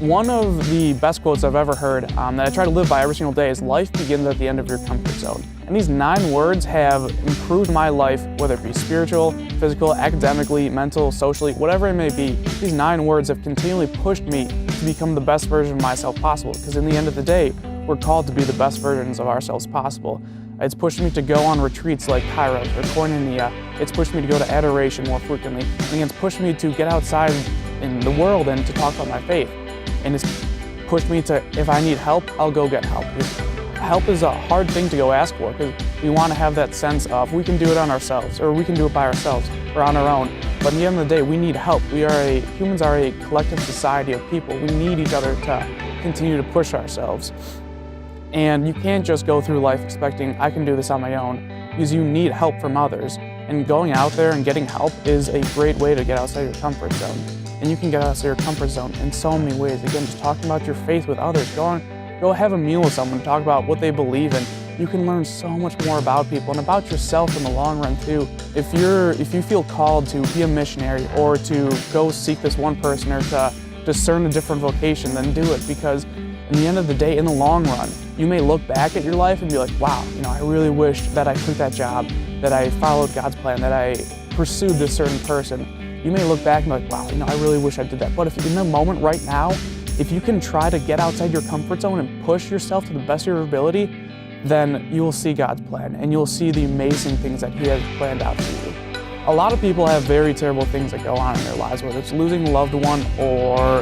One of the best quotes I've ever heard that I try to live by every single day is life begins at the end of your comfort zone. And these 9 words have improved my life, whether it be spiritual, physical, academically, mental, socially, whatever it may be. These 9 words have continually pushed me to become the best version of myself possible, because in the end of the day, we're called to be the best versions of ourselves possible. It's pushed me to go on retreats like Kairos or Koinonia. It's pushed me to go to adoration more frequently. And it's pushed me to get outside in the world and to talk about my faith. And it's pushed me to, if I need help, I'll go get help. Help is a hard thing to go ask for, because we want to have that sense of we can do it on ourselves, or we can do it by ourselves, or on our own. But in the end of the day, we need help. Humans are a collective society of people. We need each other to continue to push ourselves. And you can't just go through life expecting, I can do this on my own, because you need help from others. And going out there and getting help is a great way to get outside your comfort zone. And you can get outside your comfort zone in so many ways. Again, just talking about your faith with others. Go have a meal with someone, talk about what they believe in. You can learn so much more about people and about yourself in the long run too. If you feel called to be a missionary or to go seek this one person or to discern a different vocation, then do it, because in the end of the day, in the long run, you may look back at your life and be like, wow, I really wished that I took that job, that I followed God's plan, that I pursued this certain person. You may look back and be like, wow, I really wish I did that. But if in the moment right now, if you can try to get outside your comfort zone and push yourself to the best of your ability, then you will see God's plan and you'll see the amazing things that He has planned out for you. A lot of people have very terrible things that go on in their lives, whether it's losing a loved one or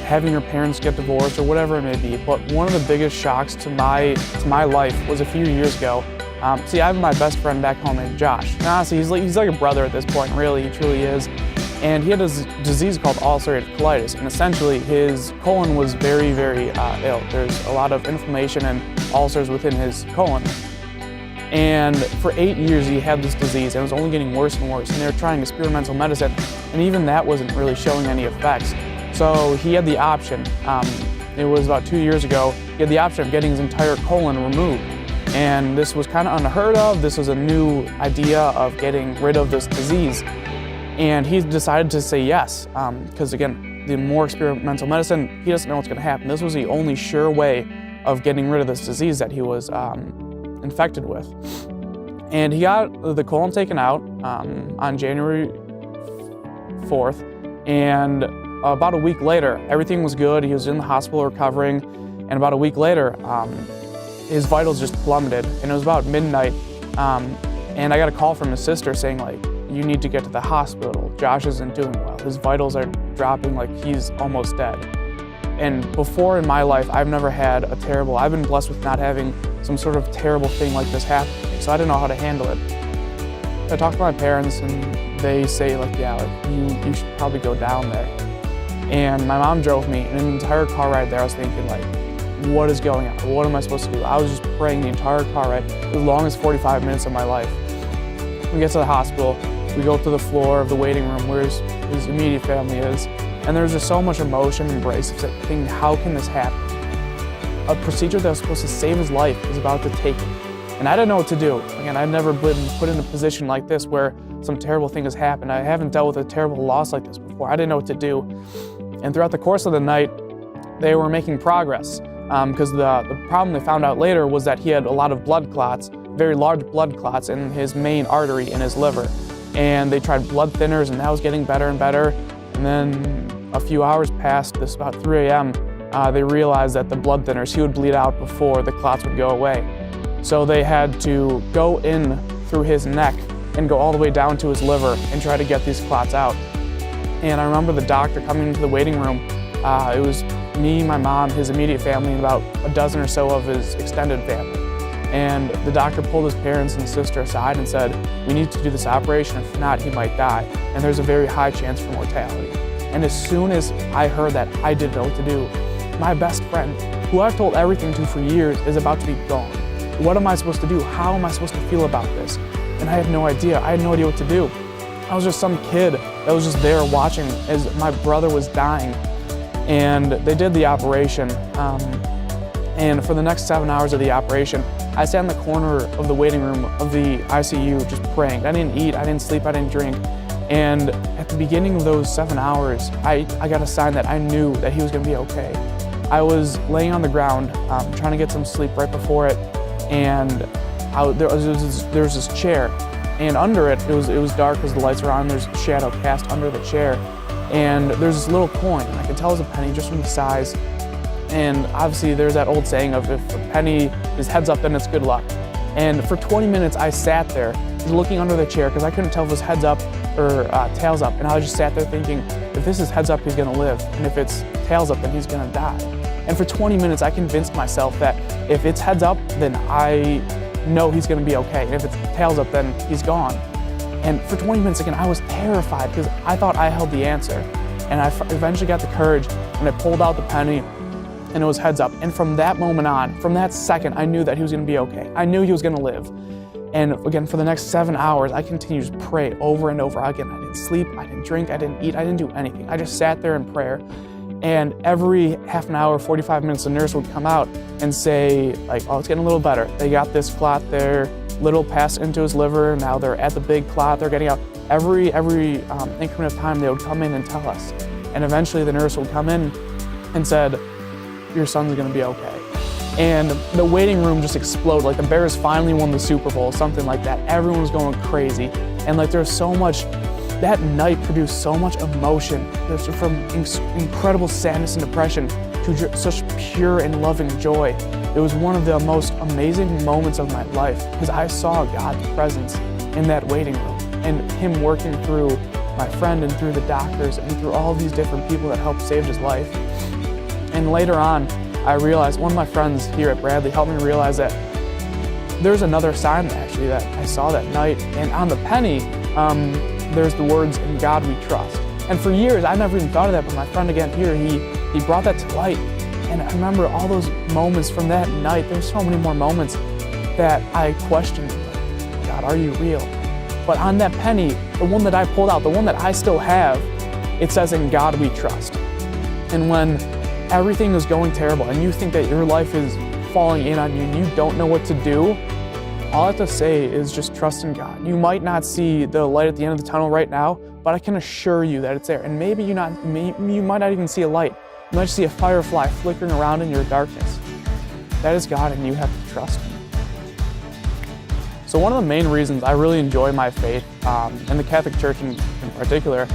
having your parents get divorced or whatever it may be. But one of the biggest shocks to my life was a few years ago. I have my best friend back home named Josh. And honestly, he's like a brother at this point, really, he truly is. And he had a disease called ulcerative colitis, and essentially his colon was very, very ill. There's a lot of inflammation and ulcers within his colon. And for 8 years he had this disease, and it was only getting worse and worse, and they were trying experimental medicine, and even that wasn't really showing any effects. So he had the option, it was about 2 years ago, he had the option of getting his entire colon removed. And this was kind of unheard of. This was a new idea of getting rid of this disease. And he decided to say yes, because again, the more experimental medicine, he doesn't know what's going to happen. This was the only sure way of getting rid of this disease that he was infected with. And he got the colon taken out on January 4th, and about a week later, everything was good. He was in the hospital recovering, and about a week later, his vitals just plummeted, and it was about midnight, and I got a call from his sister saying, like, you need to get to the hospital. Josh isn't doing well. His vitals are dropping, like he's almost dead. And before in my life, I've been blessed with not having some sort of terrible thing like this happen to me, so I didn't know how to handle it. I talked to my parents, and they say, like, yeah, like, you should probably go down there. And my mom drove me, and in the entire car ride there, I was thinking, like, what is going on? What am I supposed to do? I was just praying the entire car ride, as long as 45 minutes of my life. We get to the hospital, we go to the floor of the waiting room where his immediate family is, and there's just so much emotion and embrace of thinking, how can this happen? A procedure that was supposed to save his life is about to take him. And I didn't know what to do. Again, I've never been put in a position like this where some terrible thing has happened. I haven't dealt with a terrible loss like this before. I didn't know what to do. And throughout the course of the night, they were making progress, because the problem they found out later was that he had a lot of blood clots, very large blood clots in his main artery in his liver. And they tried blood thinners, and that was getting better and better. And then a few hours passed, this about 3 a.m., they realized that the blood thinners, he would bleed out before the clots would go away. So they had to go in through his neck and go all the way down to his liver and try to get these clots out. And I remember the doctor coming into the waiting room. It was me, my mom, his immediate family, and about a dozen or so of his extended family. And the doctor pulled his parents and sister aside and said, we need to do this operation, if not, he might die. And there's a very high chance for mortality. And as soon as I heard that, I didn't know what to do. My best friend, who I've told everything to for years, is about to be gone. What am I supposed to do? How am I supposed to feel about this? And I had no idea. I had no idea what to do. I was just some kid that was just there watching as my brother was dying. And they did the operation. And for the next 7 hours of the operation, I sat in the corner of the waiting room of the ICU just praying. I didn't eat, I didn't sleep, I didn't drink. And at the beginning of those 7 hours, I got a sign that I knew that he was gonna be okay. I was laying on the ground, trying to get some sleep right before it, and there was this chair, and under it, it was dark because the lights were on. There's a shadow cast under the chair, and there's this little coin. I could tell it was a penny just from the size. And obviously, there's that old saying of if a penny is heads up, then it's good luck. And for 20 minutes, I sat there looking under the chair because I couldn't tell if it was heads up or tails up. And I just sat there thinking, if this is heads up, he's gonna live. And if it's tails up, then he's gonna die. And for 20 minutes, I convinced myself that if it's heads up, then I know he's gonna be okay. And if it's tails up, then he's gone. And for 20 minutes again, I was terrified because I thought I held the answer. And I eventually got the courage and I pulled out the penny and it was heads up. And from that moment on, from that second, I knew that he was gonna be okay. I knew he was gonna live. And again, for the next 7 hours, I continued to pray over and over again. I didn't sleep, I didn't drink, I didn't eat, I didn't do anything. I just sat there in prayer. And every half an hour, 45 minutes, the nurse would come out and say, like, oh, it's getting a little better. They got this clot there, little passed into his liver, now they're at the big clot, they're getting out. Every increment of time, they would come in and tell us. And eventually the nurse would come in and said, your son's gonna be okay. And the waiting room just exploded, like the Bears finally won the Super Bowl, something like that. Everyone was going crazy. And like there was so much, that night produced so much emotion. There's from incredible sadness and depression to such pure and loving joy. It was one of the most amazing moments of my life because I saw God's presence in that waiting room and him working through my friend and through the doctors and through all of these different people that helped save his life. And later on, I realized, one of my friends here at Bradley helped me realize that there's another sign actually that I saw that night. And on the penny, there's the words, "In God we trust." And for years, I never even thought of that, but my friend again here, he brought that to light. And I remember all those moments from that night. There's so many more moments that I questioned, like, God, are you real? But on that penny, the one that I pulled out, the one that I still have, it says, "In God we trust." And when everything is going terrible and you think that your life is falling in on you and you don't know what to do, all I have to say is just trust in God. You might not see the light at the end of the tunnel right now, but I can assure you that it's there. And maybe you might not even see a light. You might see a firefly flickering around in your darkness. That is God, and you have to trust Him. So one of the main reasons I really enjoy my faith, and the Catholic Church in particular,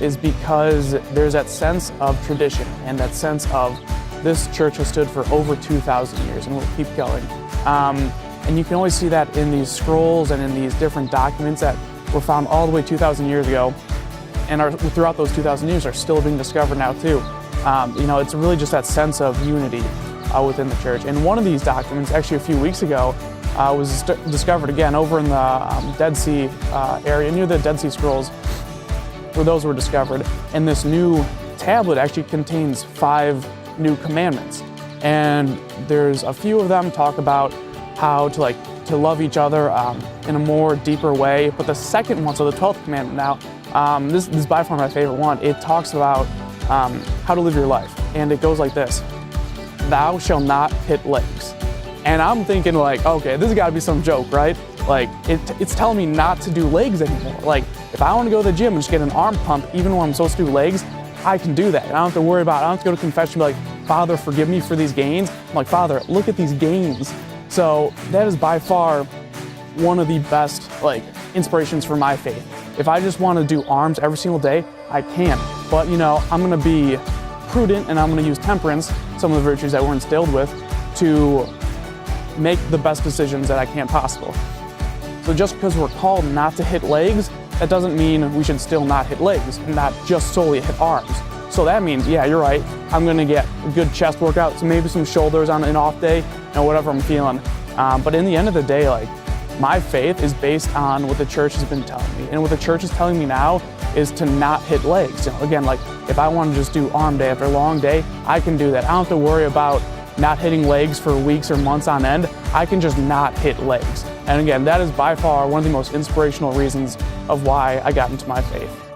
is because there's that sense of tradition and that sense of this church has stood for over 2,000 years and will keep going. And you can always see that in these scrolls and in these different documents that were found all the way 2,000 years ago and are throughout those 2,000 years are still being discovered now too. It's really just that sense of unity within the church. And one of these documents, actually a few weeks ago, was discovered again over in the Dead Sea area, near the Dead Sea Scrolls, where those were discovered. And this new tablet actually contains 5 new commandments. And there's a few of them talk about how to love each other in a more deeper way. But the second one, so the 12th commandment now, this is by far my favorite one. It talks about how to live your life. And it goes like this: thou shalt not hit legs. And I'm thinking like, okay, this has got to be some joke, right? Like it's telling me not to do legs anymore. Like if I want to go to the gym and just get an arm pump, even when I'm supposed to do legs, I can do that. And I don't have to worry about it. I don't have to go to confession and be like, Father, forgive me for these gains. I'm like, Father, look at these gains. So that is by far one of the best inspirations for my faith. If I just want to do arms every single day, I can. But I'm going to be prudent and I'm going to use temperance, some of the virtues that we're instilled with, to make the best decisions that I can possible. So just because we're called not to hit legs, that doesn't mean we should still not hit legs and not just solely hit arms. So that means, yeah, you're right, I'm gonna get a good chest workout, so maybe some shoulders on an off day, whatever I'm feeling. But in the end of the day, my faith is based on what the church has been telling me. And what the church is telling me now is to not hit legs. Again, if I want to just do arm day after a long day, I can do that. I don't have to worry about not hitting legs for weeks or months on end. I can just not hit legs. And again, that is by far one of the most inspirational reasons of why I got into my faith.